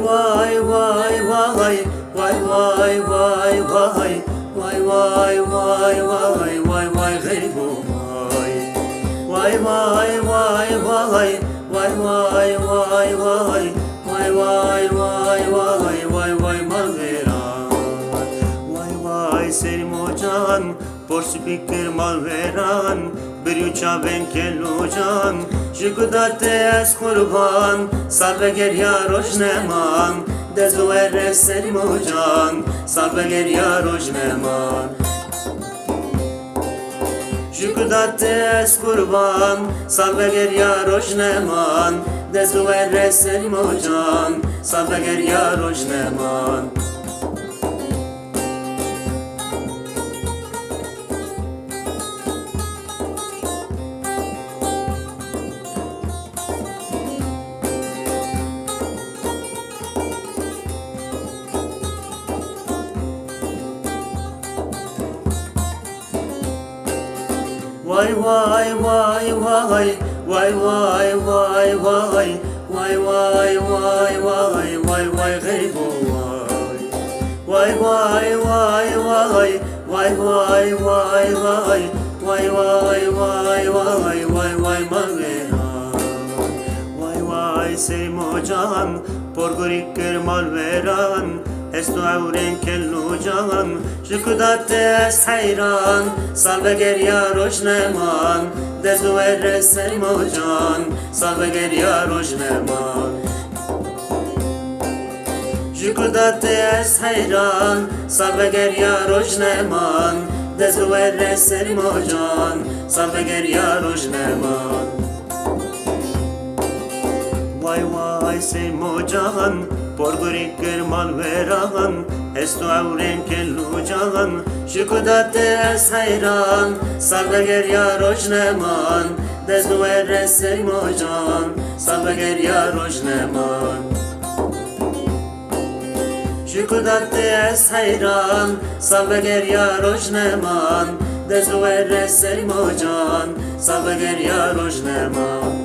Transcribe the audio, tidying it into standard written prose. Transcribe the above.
vay vay vay vay vay vay vay vay vay vay vay vay vay garibu vay vay vay vay vay vay vay vay vay vay vay vay vay vay malvera vay vay serim hocan borç pikir malveran bir uça ben kelucan jikudate es kurban salve ger ya rojneman dezuere serim hocan salve ger ya rojneman jikudate es kurban salve ger ya rojneman dezuere serim hocan salve ger ya rojneman Vay vay vay vay vay vay vay vay vay vay vay vay vay vay garibu vay vay vay vay vay vay vay vay vay vay vay vay vay vay malvera vay vay serim hocan porgorikir malveran Esto auren kellucan Jikudate es hayran Salve ger ya rojneman Dezuere serim hocan Salve ger ya rojneman Jikudate es hayran Salve ger ya rojneman Dezuere serim hocan Salve ger ya rojneman Vay vay serim hocan Porgorikir malveran Esto auren kellucan Jikudate es hayran Salve ger ya rojneman Dezuere serim hocan Salve ger ya rojneman Jikudate es hayran Salve ger ya rojneman Dezuere serim hocan Salve ger ya rojneman